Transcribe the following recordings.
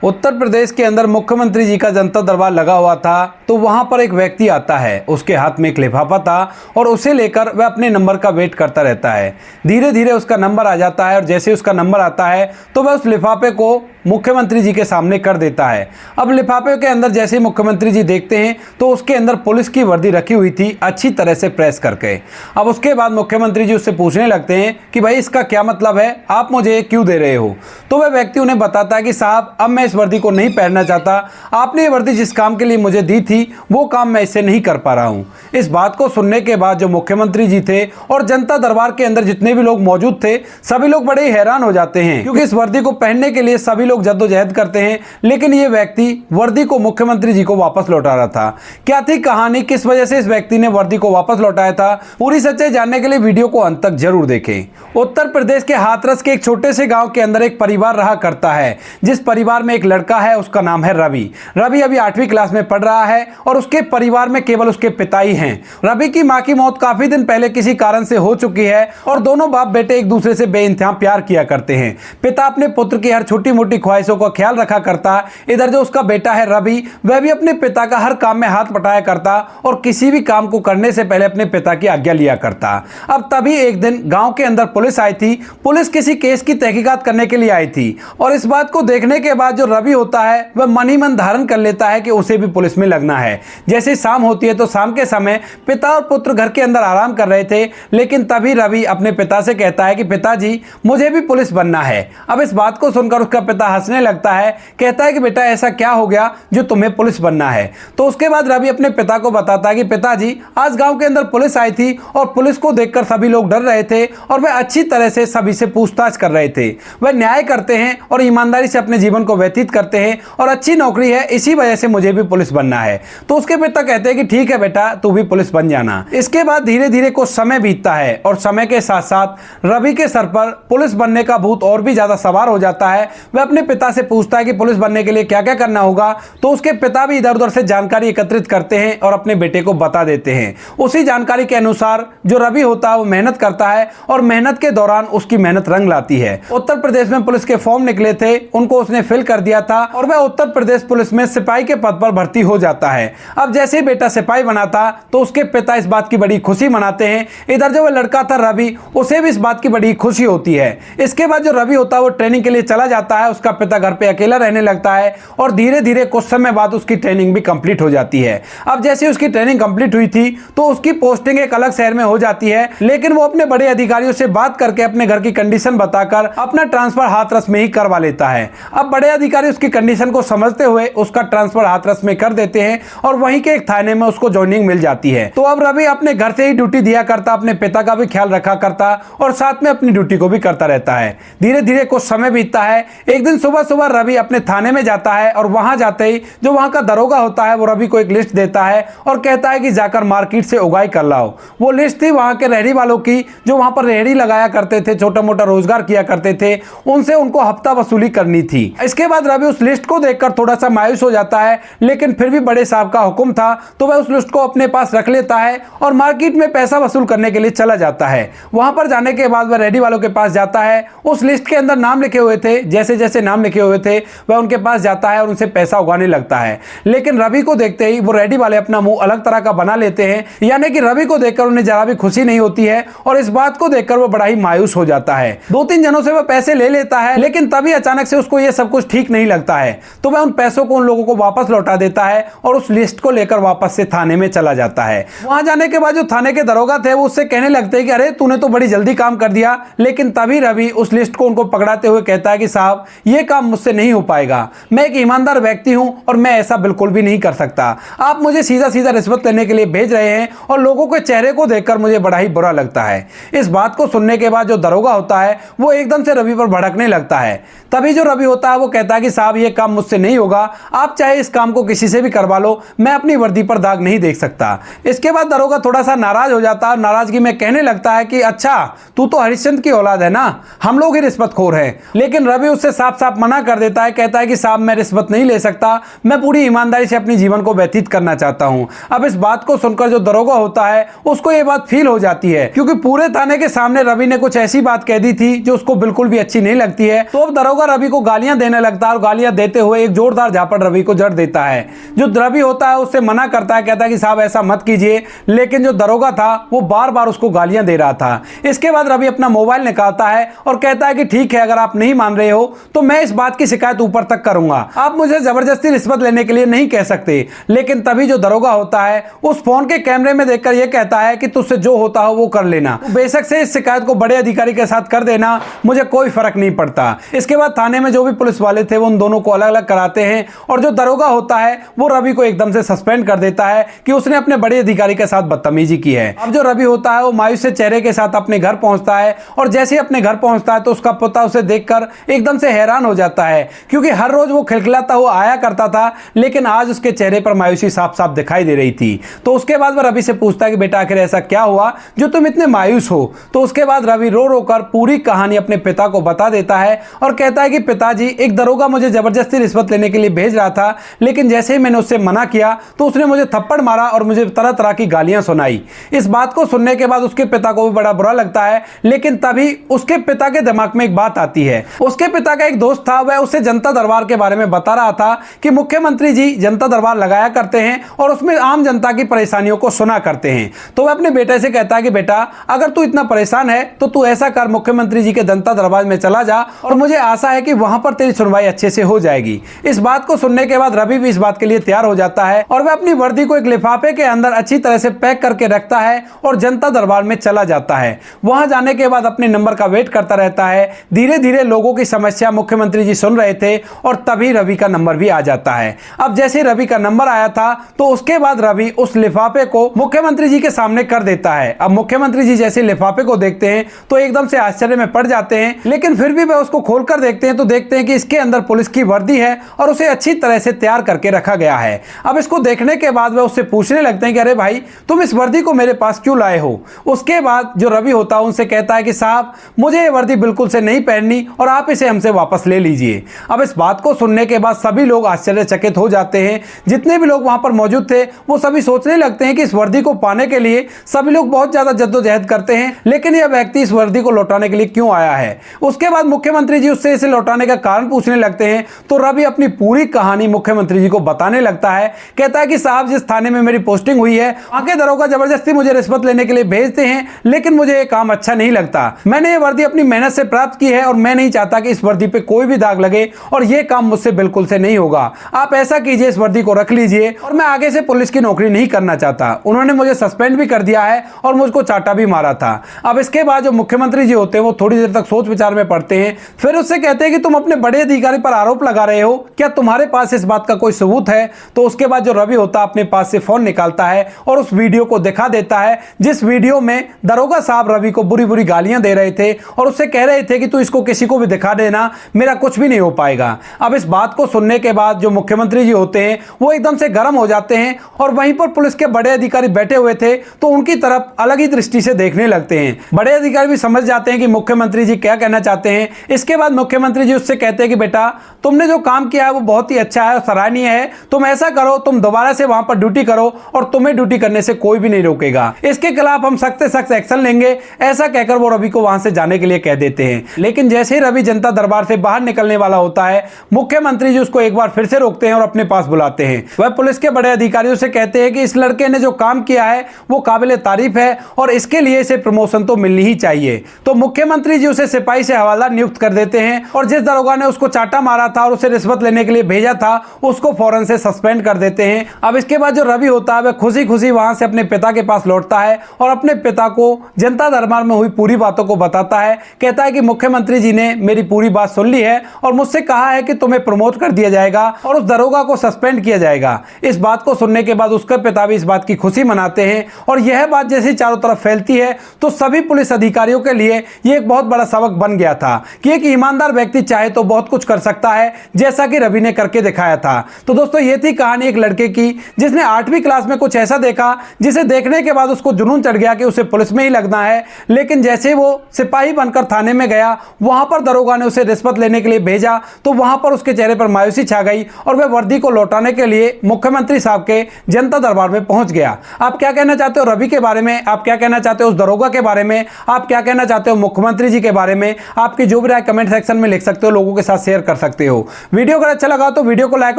उत्तर प्रदेश के अंदर मुख्यमंत्री जी का जनता दरबार लगा हुआ था, तो वहां पर एक व्यक्ति आता है। उसके हाथ में एक लिफाफा था और उसे लेकर वह अपने नंबर का वेट करता रहता है। धीरे धीरे उसका नंबर आ जाता है और जैसे उसका नंबर आता है तो वह उस लिफाफे को मुख्यमंत्री जी के सामने कर देता है। अब लिफाफे के अंदर जैसे मुख्यमंत्री जी देखते हैं तो उसके अंदर पुलिस की वर्दी रखी हुई थी, अच्छी तरह से प्रेस करके। अब उसके बाद मुख्यमंत्री जी उससे पूछने लगते हैं कि भाई इसका क्या मतलब है, आप मुझे क्यों दे रहे हो। तो वह व्यक्ति उन्हें बताता है कि साहब अब मैं इस वर्दी को नहीं पहनना चाहता, आपने ये वर्दी जिस काम के लिए मुझे दी थी वो काम मैं इससे नहीं कर पा रहा हूँ। इस बात को सुनने के बाद जो मुख्यमंत्री जी थे और जनता दरबार के अंदर जितने भी लोग मौजूद थे सभी लोग बड़े ही हैरान हो जाते हैं, क्योंकि इस वर्दी को पहनने के लिए सभी लोग जद्दोजहद करते हैं, लेकिन ये व्यक्ति वर्दी को मुख्यमंत्री जी को वापस लौटा रहा था। क्या थी कहानी, किस वजह से इस व्यक्ति ने वर्दी को वापस लौटाया था, पूरी सच्चाई जानने के लिए वीडियो को अंत तक जरूर देखें। उत्तर प्रदेश के हाथरस के एक छोटे से गांव के अंदर एक परिवार रहा करता है, जिस परिवार में एक लड़का है, उसका नाम है रवि। रवि अभी 8वीं क्लास में पढ़ रहा है और उसके परिवार में केवल उसके पिता ही हैं। रवि की मां की मौत काफी दिन पहले किसी कारण से हो चुकी है और दोनों बाप बेटे एक दूसरे से बेइंतहा प्यार किया करते हैं। पिता अपने पुत्र की हर छोटी मोटी ख्वाहिशों का ख्याल रखा करता, इधर जो उसका बेटा है रवि, वह भी अपने पिता का हर काम में हाथ बटाया करता और किसी भी काम को करने से पहले अपने पिता की आज्ञा लिया करता। अब तभी एक दिन गांव के अंदर पुलिस आई थी। पुलिस किसी केस की तहकीकात करने के लिए आई थी और इस बात को देखने के बाद जो रवि होता है वह मन ही मन धारण कर लेता है कि उसे भी पुलिस में लगना है। जैसे शाम होती है तो शाम के समय पिता और पुत्र घर के अंदर आराम कर रहे थे, लेकिन तभी रवि अपने पिता से कहता है कि पिताजी मुझे भी पुलिस बनना है। अब इस बात को सुनकर उसका पिता हंसने लगता है, कहता है कि बेटा ऐसा क्या हो गया जो तुम्हें पुलिस बनना है। तो उसके बाद रवि अपने पिता को बताता है कि पिताजी आज गांव के अंदर पुलिस आई थी और पुलिस को देखकर सभी लोग डर रहे थे और वह अच्छी तरह से सभी से पूछताछ कर रहे थे। वह न्याय करते हैं और ईमानदारी से अपने जीवन को व्यतीत करते हैं और अच्छी नौकरी है, इसी वजह से मुझे भी पुलिस बनना है। तो उसके पिता कहते हैं कि ठीक है बेटा, तू भी पुलिस बन जाना। इसके बाद धीरे धीरे कुछ समय बीतता है और समय के साथ साथ रवि के सर पर पुलिस बनने का भूत और भी ज्यादा सवार हो जाता है। वह अपने पिता से पूछता है कि पुलिस बनने के लिए क्या क्या करना होगा, तो उसके पिता भी इधर उधर से जानकारी एकत्रित करते हैं और अपने बेटे को बता देते हैं। उसी जानकारी के अनुसार जो रवि होता है वो मेहनत करता है और मेहनत के दौरान उसकी मेहनत रंग लाती है। उत्तर प्रदेश में पुलिस के फॉर्म निकले थे, उनको उसने फिल कर दिया था और वह उत्तर प्रदेश पुलिस में सिपाही के पद पर भर्ती हो जाता है। अब जैसे ही बेटा सिपाही बना था तो उसके पिता इस बात की बड़ी खुशी मनाते हैं। इधर जो वह लड़का था रवि, उसे भी इस बात की बड़ी खुशी होती है। इसके बाद जो रवि होता है वो ट्रेनिंग के लिए चला जाता है। उसका पिता घर पे अकेला रहने लगता है और धीरे धीरे कुछ समय बाद उसकी ट्रेनिंग भी कंप्लीट हो जाती है। अब जैसे उसकी ट्रेनिंग कंप्लीट हुई थी तो उसकी पोस्टिंग एक अलग शहर में हो जाती है, लेकिन वो अपने बड़े अधिकारियों से बात करके अपने घर की कंडीशन बताकर अपना ट्रांसफर हाथरस में ही करवा लेता है। अब बड़े अधिकारी उसकी कंडीशन को समझते हुए उसका ट्रांसफर हाथरस में कर देते हैं और वहीं के एक थाने में उसको ज्वाइनिंग मिल जाती है। तो अब रवि अपने घर से ही ड्यूटी दिया करता, अपने पिता का भी ख्याल रखा करता और साथ में अपनी ड्यूटी को भी करता रहता है। धीरे धीरे कुछ समय बीतता है। एक दिन सुबह सुबह रवि अपने थाने में जाता है और वहां जाते ही जो वहां का दरोगा होता है वो रवि को एक लिस्ट देता है और कहता है कि जाकर मार्केट से उगाई कर लाओ। वो लिस्ट थी वहां के रेहड़ी वालों की, जो वहां पर रेहड़ी लगाया करते थे, छोटा मोटा रोजगार किया करते थे, उनसे उनको हफ्ता वसूली करनी थी। इसके बाद रवि उस लिस्ट को देखकर थोड़ा सा मायूस हो जाता है, लेकिन फिर भी बड़े साहब का हुक्म था तो वह उस लिस्ट को अपने पास रख लेता है और मार्केट में पैसा वसूल करने के लिए चला जाता है। वहां पर जाने के बाद वह रेहड़ी वालों के पास जाता है। उस लिस्ट के अंदर नाम लिखे हुए थे, जैसे जैसे नाम लिखे हुए थे वह उनके पास जाता है और उनसे पैसा उगाने लगता है। लेकिन रवि को देखते ही वो रेहड़ी वाले अपना मुंह अलग तरह का बना लेते हैं, यानी कि रवि को देखकर उन्हें जरा भी खुशी नहीं होती है और इस बात को देखकर वो बड़ा ही मायूस हो जाता है। 2-3 जनों से वह पैसे ले लेता है, लेकिन तभी अचानक से उसको यह सब कुछ ठीक नहीं लगता है, तो वह उन पैसों को उन लोगों को वापस लौटा देता है और उस लिस्ट को लेकर वापस से थाने में चला जाता है। वहां जाने के बाद जो थाने के दरोगा थे वो उससे कहने लगते हैं कि अरे तूने तो बड़ी जल्दी काम कर दिया, लेकिन तभी रवि उस लिस्ट को उनको पकड़ाते हुए कहता है कि साहब ये काम मुझसे नहीं हो पाएगा, मैं एक ईमानदार व्यक्ति हूं और मैं ऐसा बिल्कुल भी नहीं कर सकता। आप मुझे सीधा सीधा रिश्वत लेने के लिए भेज रहे हैं और लोगों के चेहरे को देखकर मुझे बड़ा ही बुरा लगता है। इस बात को सुनने के बाद जो दरोगा होता है वो एकदम से रवि पर भड़कने लगता है। तभी जो रवि होता है वो कहता है कि साहब ये काम मुझसे नहीं होगा, आप चाहे इस काम को किसी से भी करवा लो, मैं अपनी वर्दी पर दाग नहीं देख सकता। इसके बाद दरोगा थोड़ा सा नाराज हो जाता है, नाराजगी में कहने लगता है कि अच्छा तू तो हरिश्चंद्र की औलाद है ना, हम लोग ही रिश्वतखोर हैं। लेकिन रवि उससे साफ साफ मना कर देता है, कहता है कि साहब मैं रिश्वत नहीं ले सकता, मैं पूरी ईमानदारी से अपनी जीवन को व्यतीत करना चाहता हूं। अब इस बात को सुनकर जो दरोगा होता है उसको ये बात फील हो जाती है, क्योंकि पूरे थाने के सामने रवि ने कुछ ऐसी बात कह दी थी जो उसको बिल्कुल भी अच्छी नहीं लगती है। तो अब दरोगा रवि को गालियां देने लगता है लगातार गालियां देते हुए एक जोरदार झापड़ रवि को जड़ देता है। जो रवि होता है उससे मना करता है, कहता है कि साहब ऐसा मत कीजिए, लेकिन जो दरोगा था वो बार बार उसको गालियां दे रहा था। इसके बाद रवि अपना मोबाइल निकालता है और कहता है कि ठीक है, अगर आप नहीं मान रहे हो तो मैं इस बात की शिकायत ऊपर तक करूंगा, आप मुझे जबरदस्ती रिश्वत लेने के लिए नहीं कह सकते। लेकिन तभी जो दरोगा होता है उस फोन के कैमरे में देखकर यह कहता है कि तुझसे जो होता हो वो कर लेना, बेशक से इस शिकायत को बड़े अधिकारी के साथ कर देना, मुझे कोई फर्क नहीं पड़ता। इसके बाद थाने में जो भी पुलिस वाले थे वो उन दोनों को अलग अलग कराते हैं और जो दरोगा होता है वो रवि को एकदम से सस्पेंड कर देता है कि उसने अपने बड़े अधिकारी के साथ बदतमीजी की है। अब जो रवि होता है वो मायूस से चेहरे के साथ अपने घर पहुंचता है और जैसे ही अपने घर पहुंचता है तो उसका पोता उसे देखकर एकदम से हैरान हो जाता है, क्योंकि हर रोज वो खिलखिलाता हुआ आया करता था, लेकिन आज उसके चेहरे पर मायूसी साफ साफ दिखाई दे रही थी। तो उसके बाद वह रवि से पूछता है कि बेटा आखिर ऐसा क्या हुआ जो तुम इतने मायूस हो। तो उसके बाद रवि रो रो कर पूरी कहानी अपने पिता को बता देता है और कहता है कि पिताजी, एक दरोगा मुझे जबरदस्ती रिश्वत लेने के लिए भेज रहा था, लेकिन जैसे ही मैंने उससे मना किया तो उसने मुझे थप्पड़ मारा और मुझे तरह तरह की गालियां सुनाई। इस बात को सुनने के बाद उसके पिता को भी बड़ा बुरा लगता है, लेकिन तभी उसके पिता के दिमाग में एक बात आती है। उसके पिता का एक दोस्त था, वह उसे जनता दरबार के बारे में बता रहा था कि मुख्यमंत्री जी जनता दरबार लगाया करते हैं और उसमें आम जनता की परेशानियों को सुना करते हैं। तो वह अपने बेटे से कहता है कि बेटा, अगर तू इतना परेशान है तो तू ऐसा कर, मुख्यमंत्री जी के जनता दरबार में चला जा और मुझे आशा है कि वहां पर तेरी सुनवाई अच्छे से हो जाएगी। इस बात को सुनने के बाद रवि भी इस बात के लिए तैयार हो जाता है और वह अपनी वर्दी को एक लिफाफे के अंदर अच्छी तरह से पैक करके रखता है और जनता दरबार में चला जाता है। वहां जाने के बाद अपने नंबर का वेट करता रहता है। धीरे धीरे लोगों की समस्या मुख्यमंत्री जी सुन रहे थे और तभी रवि का नंबर भी आ जाता है। अब जैसे रवि का नंबर आया था तो उसके बाद रवि उस लिफाफे को मुख्यमंत्री जी के सामने कर देता है। अब मुख्यमंत्री जी जैसे लिफाफे को देखते हैं तो एकदम से आश्चर्य में पड़ जाते हैं, लेकिन फिर भी वह उसको खोलकर देखते हैं तो देखते हैं कि इसके अंदर पुलिस की वर्दी है और उसे अच्छी तरह से तैयार करके रखा गया है। अब इसको देखने के बाद वह उससे पूछने लगते हैं कि अरे भाई, तुम इस वर्दी को मेरे पास क्यों लाए हो। उसके बाद जो रवि होता है उनसे कहता है कि साहब, मुझे ये वर्दी बिल्कुल से नहीं पहननी और आप इसे हमसे वापस ले लीजिए। अब इस बात को सुनने के बाद सभी लोग आश्चर्यचकित हो जाते हैं। जितने भी लोग वहां पर मौजूद थे वो सभी सोचने लगते हैं कि इस वर्दी को पाने के लिए सभी लोग बहुत ज्यादा जद्दोजहद करते हैं, लेकिन यह व्यक्ति इस वर्दी को लौटाने के लिए क्यों आया है। उसके बाद मुख्यमंत्री जी उससे इसे लौटाने का कारण पूछने लगते हैं तो रवि अपनी पूरी कहानी मुख्यमंत्री जी को बताने लगता है। कहता है कि साहब, जिस थाने में मेरी पोस्टिंग हुई है वहां के दरोगा जबरदस्ती मुझे रिश्वत लेने के लिए भेजते हैं, लेकिन मुझे ये काम अच्छा नहीं लगता। मैंने ये वर्दी अपनी मेहनत से प्राप्त की है और मैं नहीं चाहता कि इस वर्दी पे कोई भी दाग लगे और ये काम मुझसे बिल्कुल से नहीं होगा। आप ऐसा कीजिए, इस वर्दी को रख लीजिए और मैं आगे से पुलिस की नौकरी नहीं करना चाहता। उन्होंने मुझे सस्पेंड भी कर दिया है और मुझको चाटा भी मारा था। अब इसके बाद जो मुख्यमंत्री जी होते हैं वो थोड़ी देर तक सोच विचार में पड़ते हैं, फिर उससे कहते हैं कि तुम अपने बड़े अधिकारी पर आरोप लगा रहे हो, क्या तुम्हारे पास इस बात का कोई सबूत है। तो उसके बाद जो रवि होता है अपने पास से फोन निकालता है और उस वीडियो को दिखा देता है, जिस वीडियो में दरोगा साहब रवि को बुरी बुरी गालियां दे रहे थे और उससे कह रहे थे कि तू इसको किसी को भी दिखा देना, मेरा कुछ भी नहीं हो पाएगा। अब इस बात को सुनने के बाद जो मुख्यमंत्री जी होते हैं वो एकदम से गर्म हो जाते हैं और वहीं पर पुलिस के बड़े अधिकारी बैठे हुए थे तो उनकी तरफ अलग ही दृष्टि से देखने लगते हैं। बड़े अधिकारी भी समझ जाते हैं कि मुख्यमंत्री जी क्या कहना चाहते हैं। इसके बाद मुख्यमंत्री जी उससे कहते हैं कि बेटा, तुमने जो काम किया है वो बहुत ही अच्छा है और सराहनीय है। तुम ऐसा करो, तुम दोबारा से वहां पर ड्यूटी करो और तुम्हें ड्यूटी करने से कोई भी नहीं रोकेगा। इसके खिलाफ हम सख्त से सख्त एक्शन लेंगे। ऐसा कहकर वो रवि को वहां से जाने के लिए कह देते हैं। लेकिन जैसे ही रवि जनता दरबार से बाहर निकलने वाला होता है, मुख्यमंत्री जी उसको एक बार फिर से रोकते हैं और अपने पास बुलाते हैं। वह पुलिस के बड़े अधिकारियों से कहते हैं कि इस लड़के ने जो काम किया है वो काबिले तारीफ है और इसके लिए इसे प्रमोशन तो मिलनी ही चाहिए। तो मुख्यमंत्री जी उसे सिपाही से हवाला नियुक्त कर देते हैं और जिस दरोगा ने उसको चाटा मारा था और उसे रिश्वत लेने के लिए भेजा था उसको फौरन से सस्पेंड कर देते हैं। अब इसके बाद जो रवि होता है वह खुशी खुशी वहां से अपने पिता के पास लौटता है और अपने पिता को जनता दरबार में हुई पूरी बातों को बताता है। कहता है कि मुख्यमंत्री जी ने मेरी पूरी बात सुन ली है और मुझसे कहा है कि तुम्हें प्रमोट कर दिया जाएगा और उस दरोगा को सस्पेंड किया जाएगा। इस बात को सुनने के बाद उसके पिता भी इस बात की खुशी मनाते हैं और यह बात जैसे चारों तरफ फैलती है तो सभी पुलिस अधिकारियों के लिए यह एक बहुत बड़ा सबक बन गया था कि एक ईमानदार व्यक्ति चाहे तो बहुत कुछ कर सकता है, जैसा कि रवि ने करके दिखाया था। तो दोस्तों, ये थी कहानी एक लड़के की जिसने 8वीं क्लास में कुछ ऐसा देखा जिसे देखने के बाद उसको जुनून चढ़ गया कि उसे पुलिस में ही लगना है। लेकिन जैसे वो सिपाही बनकर थाने में गया, वहां पर दरोगा ने उसे रिश्वत लेने के लिए भेजा तो वहां पर उसके चेहरे पर मायूसी छा गई और वह वर्दी को लौटाने के लिए मुख्यमंत्री साहब के जनता दरबार में पहुंच गया। आप क्या कहना चाहते हो रवि के बारे में? आप क्या कहना चाहते हो उस दरोगा के बारे में? आप क्या कहना चाहते हो मुख्यमंत्री जी के बारे में? आपकी जो भी राय कमेंट सेक्शन में लिख सकते हो, लोगों के साथ शेयर कर कर सकते हो। वीडियो अगर अच्छा लगा तो वीडियो को लाइक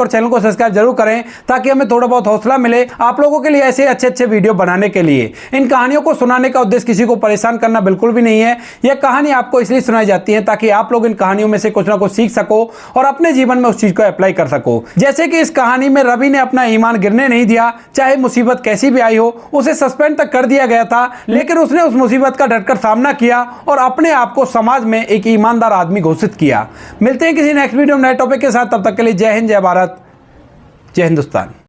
और चैनल को सब्सक्राइब जरूर करें, ताकि हमें थोड़ा बहुत हौसला मिले आप लोगों के लिए ऐसे अच्छे वीडियो बनाने के लिए। इन कहानियों को सुनाने का उद्देश्य किसी को परेशान करना बिल्कुल भी नहीं है। यह कहानी आपको इसलिए सुनाई जाती है ताकि आप लोग इन कहानियों में से कुछ ना कुछ सीख सको और अपने जीवन में उस चीज को अप्लाई कर सको। जैसे कि इस कहानी में रवि ने अपना ईमान गिरने नहीं दिया, चाहे मुसीबत कैसी भी आई हो। उसे सस्पेंड तक कर दिया गया था, लेकिन उसने उस मुसीबत का डटकर सामना किया और अपने आप को समाज में एक ईमानदार आदमी घोषित किया। मिलते हैं किसी नेक्स्ट वीडियो में नए टॉपिक के साथ, तब तक के लिए जय हिंद, जय भारत, जय हिंदुस्तान।